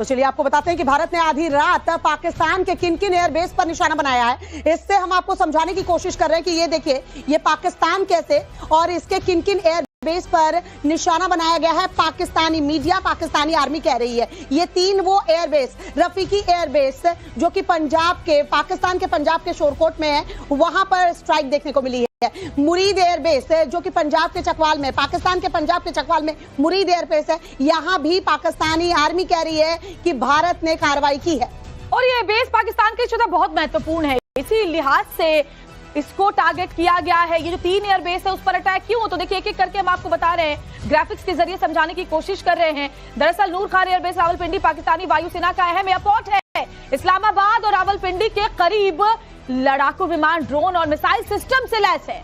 तो चलिए आपको बताते हैं कि भारत ने आधी रात पाकिस्तान के किन किन एयरबेस पर निशाना बनाया है। इससे हम आपको समझाने की कोशिश कर रहे हैं कि ये देखिए ये पाकिस्तान कैसे और इसके किन किन एयरबेस पर निशाना बनाया गया है। पाकिस्तानी मीडिया, पाकिस्तानी आर्मी कह रही है ये तीन वो एयरबेस, रफीकी एयरबेस जो कि पंजाब के, पाकिस्तान के पंजाब के शोरकोट में है, वहां पर स्ट्राइक देखने को मिली है। मुरीद एयरबेस जो कि पंजाब के चकवाल में, पाकिस्तान के पंजाब के चकवाल में मुरीद एयरबेस है, यहां भी पाकिस्तानी आर्मी कह रही है कि भारत ने कार्रवाई की है और ये बेस पाकिस्तान के लिए बहुत महत्वपूर्ण है। इसी लिहाज से इसको टारगेट किया गया है। ये जो तीन एयरबेस है उस पर अटैक क्यों? तो देखिए एक एक करके हम आपको बता रहे हैं, ग्राफिक्स के जरिए समझाने की कोशिश कर रहे हैं। दरअसल नूर खान एयरबेस रावलपिंडी पाकिस्तानी वायुसेना का अहम एयरपोर्ट है। इस्लामाबाद और रावलपिंडी के करीब लड़ाकू विमान, ड्रोन और मिसाइल सिस्टम से लैस है।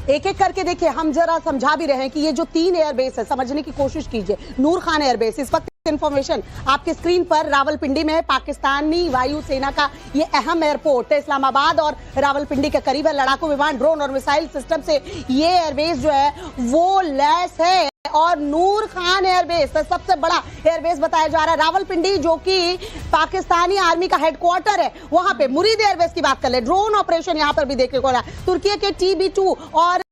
एक एक करके देखिए, हम जरा समझा भी रहे हैं कि ये जो तीन एयरबेस है समझने की कोशिश कीजिए। नूर खान एयरबेस, इस वक्त इंफॉर्मेशन आपके स्क्रीन पर रावलपिंडी में है, पाकिस्तानी वायुसेना का ये अहम एयरपोर्ट है। इस्लामाबाद और रावलपिंडी के करीब है, लड़ाकू विमान, ड्रोन और मिसाइल सिस्टम से ये एयरबेस जो है वो लैस है। और नूर खान एयरबेस सबसे बड़ा एयरबेस बताया जा रहा है। रावलपिंडी जो कि पाकिस्तानी आर्मी का हेडक्वार्टर है, वहां पे मुरीद एयरबेस की बात कर ले, ड्रोन ऑपरेशन यहां पर भी देखने को मिला। तुर्की के TB2 और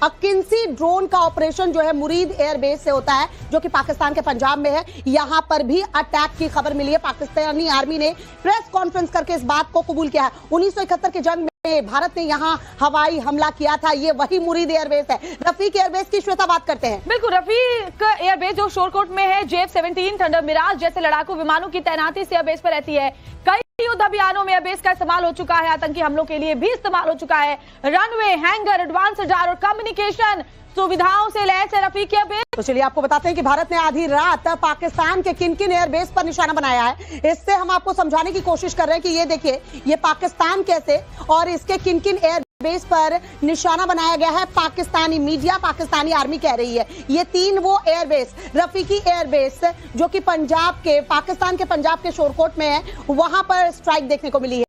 अकिंसी ड्रोन का ऑपरेशन जो है मुरीद एयरबेस से होता है, जो कि पाकिस्तान के पंजाब में है। यहां पर भी अटैक की खबर मिली है। पाकिस्तानी आर्मी ने प्रेस कॉन्फ्रेंस करके इस बात को कबूल किया है। 1971 के जंग में भारत ने यहां हवाई हमला किया था। ये वही मुरीद एयरबेस है। रफीक एयरबेस की श्वेता बात करते हैं। बिल्कुल, रफीक एयरबेस जो शोरकोट में है, JF-17 थंडर मिराज जैसे लड़ाकू विमानों की तैनाती से एयरबेस पर रहती है। कई युद्ध अभियानों में एयरबेस का इस्तेमाल हो चुका है, आतंकी हमलों के लिए भी इस्तेमाल हो चुका है। रनवे, हैंगर, एडवांस रडार और कम्युनिकेशन सुविधाओं से लैस है रफीक एयरबेस। तो चलिए आपको बताते हैं कि भारत ने आधी रात पाकिस्तान के किन किन एयरबेस पर निशाना बनाया है। इससे हम आपको समझाने की कोशिश कर रहे हैं कि ये देखिए ये पाकिस्तान कैसे और इसके किन किन एयरबेस पर निशाना बनाया गया है। पाकिस्तानी मीडिया, पाकिस्तानी आर्मी कह रही है ये तीन वो एयरबेस, रफीकी एयरबेस जो कि पंजाब के, पाकिस्तान के पंजाब के शोरकोट में है, वहां पर स्ट्राइक देखने को मिली है।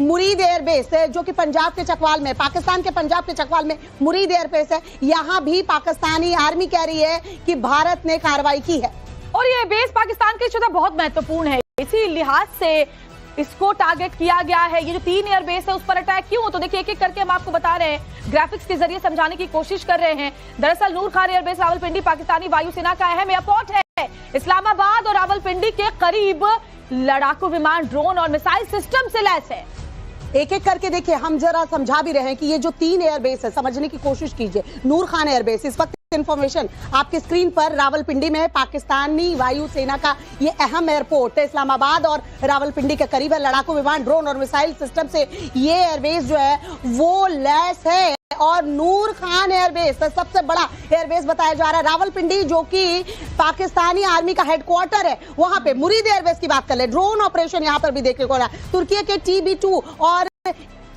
मुरीद एयरबेस जो कि पंजाब के चकवाल में, पाकिस्तान के पंजाब के चकवाल में मुरीद एयरबेस है, यहां भी पाकिस्तानी आर्मी कह रही है कि भारत ने कार्रवाई की है और ये बेस पाकिस्तान के लिए बहुत महत्वपूर्ण है। इसी लिहाज से इसको टारगेट किया गया है। ये जो तीन एयरबेस है उस पर अटैक क्यों? तो देखिए एक एक करके हम आपको बता रहे हैं, ग्राफिक्स के जरिए समझाने की कोशिश कर रहे हैं। दरअसल नूर खान एयरबेस रावलपिंडी पाकिस्तानी वायुसेना का अहम एयरपोर्ट है। इस्लामाबाद और रावलपिंडी के करीब लड़ाकू विमान, ड्रोन और मिसाइल सिस्टम से लैस है। एक एक करके देखिए, हम जरा समझा भी रहे हैं कि ये जो तीन एयरबेस है समझने की कोशिश कीजिए। नूर खान एयरबेस, इस वक्त इंफॉर्मेशन आपके स्क्रीन पर रावलपिंडी में है, पाकिस्तानी वायुसेना का ये अहम एयरपोर्ट है। इस्लामाबाद और रावलपिंडी के करीब है, लड़ाकू विमान, ड्रोन और मिसाइल सिस्टम से ये एयरबेस जो है वो लैस है। और नूर खान एयरबेस सबसे बड़ा एयरबेस बताया जा रहा है। रावलपिंडी जो कि पाकिस्तानी आर्मी का हेडक्वार्टर है, वहां पे मुरीद एयरबेस की बात कर ले, ड्रोन ऑपरेशन यहां पर भी देखने को मिला। तुर्की के TB2 और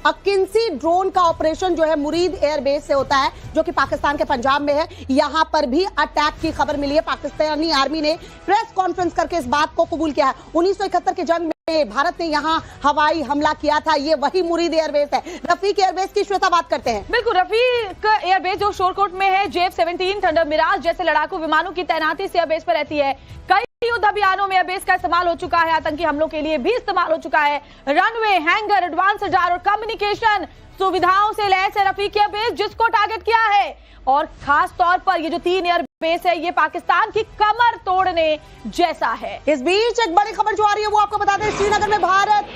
अकिंसी ड्रोन का ऑपरेशन जो है मुरीद एयरबेस से होता है, जो कि पाकिस्तान के पंजाब में है। यहां पर भी अटैक की खबर मिली है। पाकिस्तानी आर्मी ने प्रेस कॉन्फ्रेंस करके इस बात को कबूल किया है। 1971 के जंग में भारत ने यहां हवाई हमला किया था। ये वही मुरीद एयरबेस है। रफीक एयरबेस की श्वेता बात करते हैं। बिल्कुल, रफीक एयरबेस जो शोरकोट में है, JF-17 थंडर मिराज जैसे लड़ाकू विमानों की तैनाती से एयरबेस पर रहती है। कई युद्ध अभियानों में एयरबेस का इस्तेमाल हो चुका है, आतंकी हमलों के लिए भी इस्तेमाल हो चुका है। रनवे, हैंगर, एडवांस रडार और कम्युनिकेशन सुविधाओं से लैस है रफीक एयरबेस, जिसको टारगेट किया है। और खास तौर पर ये जो तीन एयरबेस है ये पाकिस्तान की कमर तोड़ने जैसा है। इस बीच एक बड़ी खबर जो आ रही है वो आपको बता दें, श्रीनगर में भारत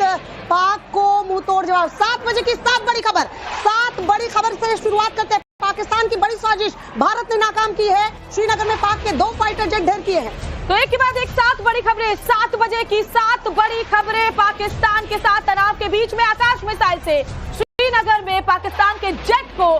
पाक को मुंह तोड़ जवाब। 7 बजे की 7 बड़ी खबर, 7 बड़ी खबर से शुरुआत करते हैं। पाकिस्तान की बड़ी साजिश भारत ने नाकाम की है। श्रीनगर में पाक के 2 फाइटर जेट ढेर किए हैं। तो एक के बाद एक 7 बड़ी खबरें, 7 बजे की 7 बड़ी खबरें। पाकिस्तान के साथ तनाव के बीच में आकाश मिसाइल से श्रीनगर में पाकिस्तान के जेट को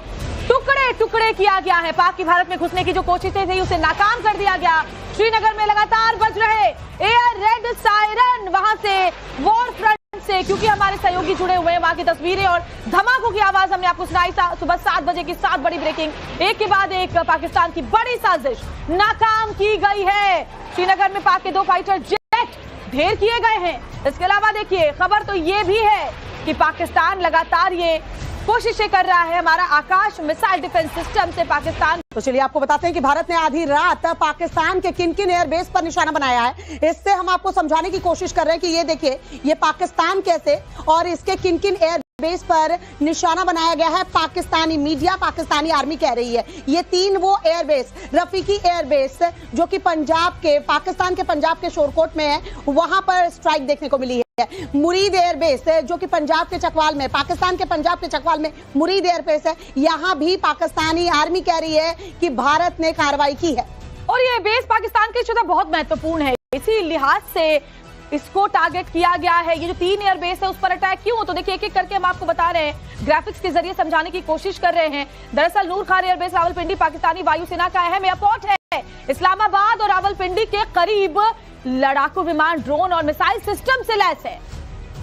टुकड़े टुकड़े किया गया है। पाक की भारत में घुसने की जो कोशिशें थी उसे नाकाम कर दिया गया। श्रीनगर में लगातार बज रहे एयर रेड सायरन, वहां से वॉर फ्रंट से, क्योंकि हमारे सहयोगी जुड़े हुए हैं, वहां की तस्वीरें और धमाकों की आवाज हमने आपको सुनाई। सुबह 7 बजे की 7 बड़ी ब्रेकिंग। एक के बाद एक पाकिस्तान की बड़ी साजिश नाकाम की गई है। श्रीनगर में पाक के 2 फाइटर जेट ढेर किए गए हैं। इसके अलावा देखिए खबर तो ये भी है कि पाकिस्तान लगातार ये कोशिशें कर रहा है हमारा आकाश मिसाइल डिफेंस सिस्टम से पाकिस्तान। तो चलिए आपको बताते हैं कि भारत ने आधी रात पाकिस्तान के किन किन एयरबेस पर निशाना बनाया है। इससे हम आपको समझाने की कोशिश कर रहे हैं कि ये देखिए ये पाकिस्तान कैसे और इसके किन किन एयरबेस पर निशाना बनाया गया है। पाकिस्तानी मीडिया, पाकिस्तानी आर्मी कह रही है ये तीन वो एयरबेस, रफीकी एयरबेस जो कि पाकिस्तान के पंजाब के शोरकोट में है, वहां पर स्ट्राइक देखने को मिली है। मुरीद एयरबेस जो कि पंजाब के चकवाल में, पाकिस्तान के पंजाब के चकवाल में मुरीद एयरबेस है, यहां भी पाकिस्तानी आर्मी कह रही है कि भारत ने कार्रवाई की है और ये बेस पाकिस्तान के लिए बहुत महत्वपूर्ण है। इसी लिहाज से इसको टारगेट किया गया है। ये जो तीन एयरबेस है उस पर अटैक क्यों? तो देखिए एक एक करके हम आपको बता रहे हैं, ग्राफिक्स के जरिए समझाने की कोशिश कर रहे हैं। दरअसल नूर खान एयरबेस रावलपिंडी पाकिस्तानी वायुसेना का अहम एयरपोर्ट है। इस्लामाबाद और रावलपिंडी के करीब लड़ाकू विमान, ड्रोन और मिसाइल सिस्टम से लैस है।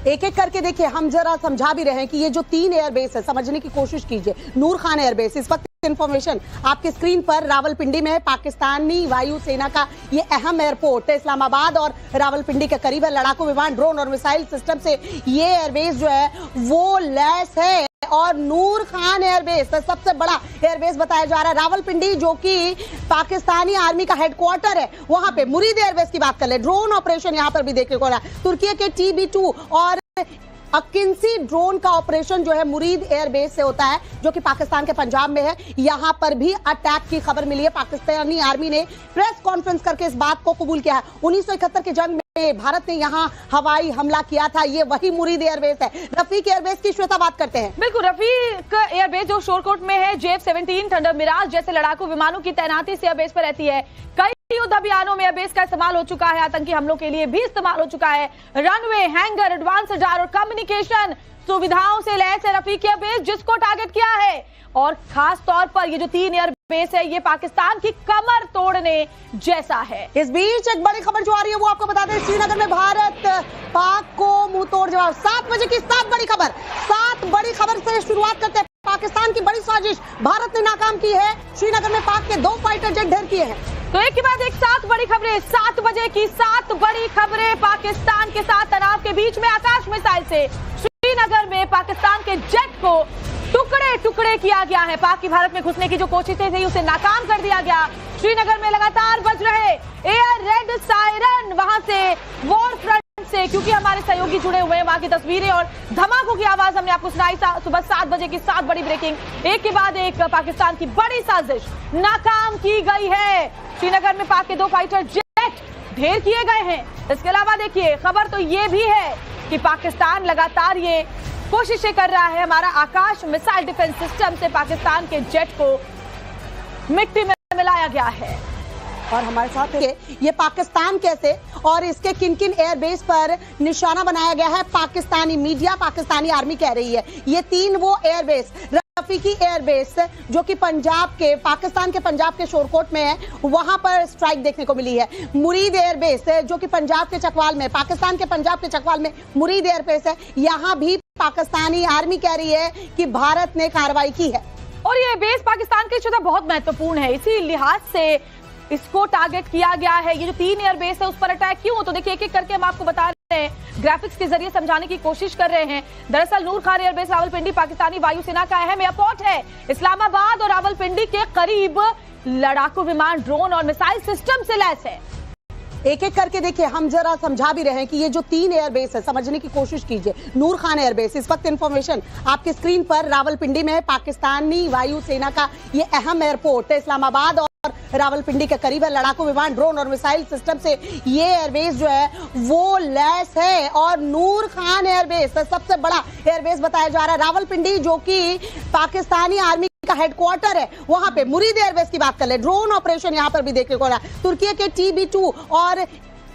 एक एक करके देखिए, हम जरा समझा भी रहे हैं कि ये जो तीन एयरबेस है समझने की कोशिश कीजिए। नूर खान एयरबेस, इस वक्त इंफॉर्मेशन आपके स्क्रीन पर रावलपिंडी में है, पाकिस्तानी वायुसेना का ये अहम एयरपोर्ट है। इस्लामाबाद और रावलपिंडी के करीब है, लड़ाकू विमान, ड्रोन और मिसाइल सिस्टम से ये एयरबेस जो है वो लैस है। और नूर खान एयरबेस सबसे बड़ा एयरबेस बताया जा रहा है। रावलपिंडी जो कि पाकिस्तानी आर्मी का हेडक्वार्टर है, वहां पे मुरीद एयरबेस की बात कर ले, ड्रोन ऑपरेशन यहां पर भी देखने को रहा है। तुर्की के TB2 और अकिंसी ड्रोन का ऑपरेशन जो है मुरीद एयरबेस से होता है, जो कि पाकिस्तान के पंजाब में है। यहां पर भी अटैक की खबर मिली है। पाकिस्तानी आर्मी ने प्रेस कॉन्फ्रेंस करके इस बात को कबूल किया है। 1971 की जंग में भारत ने यहां हवाई हमला किया था, ये वही मुरीद एयरबेस है। रफीक एयरबेस की श्वेता बात करते हैं। बिल्कुल, रफीक एयरबेस जो शोरकोट में है, JF-17 थंडर मिराज जैसे लड़ाकू विमानों की तैनाती से एयरबेस पर रहती है। कई युद्ध अभियानों में एयरबेस का इस्तेमाल हो चुका है, आतंकी हमलों के लिए भी इस्तेमाल हो चुका है। रनवे, हैंगर, एडवांस रडार और कम्युनिकेशन सुविधाओं से लैस है रफीक एयरबेस, जिसको टारगेट किया है। और खास तौर पर ये जो तीन एयरबेस है, ये पाकिस्तान की कमर तोड़ने जैसा है। इस बीच एक बड़ी खबर जो आ रही है वो आपको बता दें, श्रीनगर में भारत पाक को मुंह तोड़ जवाब। 7 बजे की 7 बड़ी खबर, 7 बड़ी खबर से शुरुआत करते हैं। पाकिस्तान की बड़ी साजिश भारत ने नाकाम की है। श्रीनगर में पाक के 2 फाइटर जेट ढेर किए हैं। तो एक के बाद एक 7 बड़ी खबरें, 7 बजे की 7 बड़ी खबरें। पाकिस्तान के साथ तनाव के बीच में आकाश मिसाइल से श्रीनगर में पाकिस्तान के जेट को टुकड़े टुकड़े किया गया है। पाक की भारत में घुसने की जो कोशिशें थी उसे नाकाम कर दिया गया। श्रीनगर में लगातार बज रहे एयर रेड सायरन, वहां से वॉर फ्रंट से, क्योंकि हमारे सहयोगी जुड़े हुए हैं, वहां की तस्वीरें और धमाकों की आवाज हमने आपको सुनाई। सुबह 7 बजे की 7 बड़ी ब्रेकिंग। एक के बाद एक पाकिस्तान की बड़ी साजिश नाकाम की गई है। श्रीनगर में पाक के 2 फाइटर जेट ढेर किए गए हैं। इसके अलावा देखिए खबर तो ये भी है कि पाकिस्तान लगातार ये कोशिशें कर रहा है, हमारा आकाश मिसाइल डिफेंस सिस्टम से पाकिस्तान के जेट को मिट्टी में मिलाया गया है। और हमारे साथ ये पाकिस्तान कैसे और इसके किन किन एयरबेस पर निशाना बनाया गया है। पाकिस्तानी मीडिया, पाकिस्तानी आर्मी कह रही है ये तीन वो एयरबेस, रफीकी एयरबेस जो कि पाकिस्तान के पंजाब के शोरकोट में है, वहां पर स्ट्राइक देखने को मिली है। मुरीद एयरबेस जो कि पंजाब के चकवाल में, पाकिस्तान के पंजाब के चकवाल में मुरीद एयरबेस है, यहां भी पाकिस्तानी आर्मी कह रही है कि भारत ने कार्रवाई की है और ये बेस पाकिस्तान के लिए बहुत महत्वपूर्ण है। इसी लिहाज से इसको टारगेट किया गया है। ये जो तीन एयरबेस है उस पर अटैक क्यों? तो देखिए एक एक करके हम आपको बता रहे हैं, ग्राफिक्स के जरिए समझाने की कोशिश कर रहे हैं। दरअसल नूर खान एयरबेस रावलपिंडी पाकिस्तानी वायुसेना का अहम एयरपोर्ट है। इस्लामाबाद और रावलपिंडी के करीब लड़ाकू विमान, ड्रोन और मिसाइल सिस्टम से लैस है। एक एक करके देखिए, हम जरा समझा भी रहे हैं कि ये जो तीन एयरबेस है समझने की कोशिश कीजिए। नूर खान एयरबेस, इस वक्त इंफॉर्मेशन आपके स्क्रीन पर रावलपिंडी में है, पाकिस्तानी वायुसेना का ये अहम एयरपोर्ट है। इस्लामाबाद और रावलपिंडी के करीब है, लड़ाकू विमान, ड्रोन और मिसाइल सिस्टम से ये एयरबेस जो है वो लैस है। और नूर खान एयरबेस सबसे बड़ा एयरबेस बताया जा रहा है। रावलपिंडी जो कि पाकिस्तानी आर्मी का हेडक्वार्टर है, वहां पे मुरीद एयरबेस की बात कर ले, ड्रोन ऑपरेशन यहां पर भी देखने को रहा है। तुर्की के TB2 और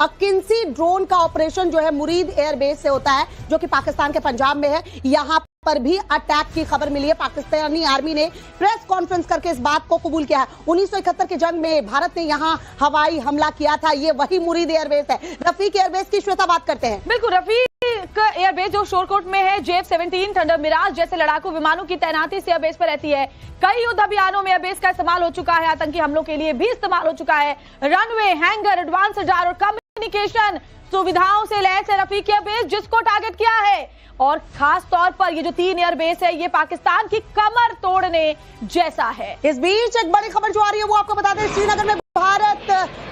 अकिंसी ड्रोन का ऑपरेशन जो है मुरीद एयरबेस से होता है, जो कि पाकिस्तान के पंजाब में है। यहां पर भी अटैक की खबर मिली है। पाकिस्तानी आर्मी ने प्रेस कॉन्फ्रेंस करके इस बात को कबूल किया है। 1971 की जंग में भारत ने यहां हवाई हमला किया था, ये वही मुरीद एयरबेस है। रफीक एयरबेस की श्वेता बात करते हैं। बिल्कुल, रफीक एयरबेस जो शोरकोट में है, JF-17 थंडर मिराज जैसे लड़ाकू विमानों की तैनाती से एयरबेस पर रहती है। कई युद्ध अभियानों में एयरबेस का इस्तेमाल हो चुका है, आतंकी हमलों के लिए भी इस्तेमाल हो चुका है। रनवे, हैंगर, एडवांस रडार और कम्युनिकेशन सुविधाओं से लैस है रफीक एयरबेस, जिसको टारगेट किया है। और खास तौर पर ये जो 3 एयरबेस है ये पाकिस्तान की कमर तोड़ने जैसा है। इस बीच एक बड़ी खबर जो आ रही है वो आपको बता दें, श्रीनगर में भारत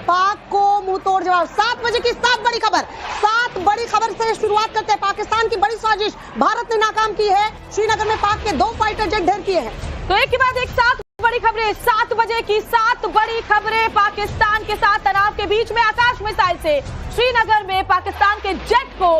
पाक को मुंह तोड़ जवाब। 7 बजे की 7 बड़ी खबर, 7 बड़ी खबर से शुरुआत करते हैं। पाकिस्तान की बड़ी साजिश भारत ने नाकाम की है। श्रीनगर में पाक के 2 फाइटर जेट ढेर किए हैं। तो एक के बाद एक 7 बड़ी खबरें, 7 बजे की 7 बड़ी खबरें। पाकिस्तान के साथ तनाव के बीच में आकाश मिसाइल से श्रीनगर में पाकिस्तान के जेट को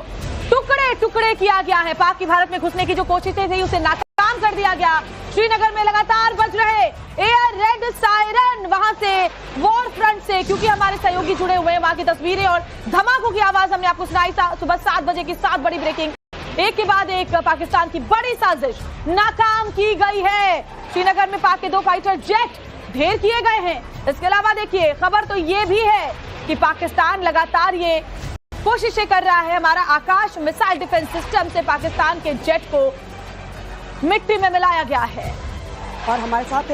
टुकड़े टुकड़े किया गया है। पाक की भारत में घुसने की जो कोशिशें थी उसे नाकाम कर दिया गया। श्रीनगर में लगातार बज रहे एयर रेड सायरन, वहां से वॉर फ्रंट से, क्योंकि हमारे सहयोगी जुड़े हुए हैं, वहां की तस्वीरें और धमाकों की आवाज हमने आपको सुनाई। सुबह 7 बजे की 7 बड़ी ब्रेकिंग, एक के बाद एक पाकिस्तान की बड़ी साजिश नाकाम की गई है। श्रीनगर में पाक के 2 फाइटर जेट ढेर किए गए हैं। इसके अलावा देखिए खबर तो ये भी है कि पाकिस्तान लगातार ये कोशिशें कर रहा है, हमारा आकाश मिसाइल डिफेंस सिस्टम से पाकिस्तान के जेट को मिट्टी में मिलाया गया है। और हमारे साथ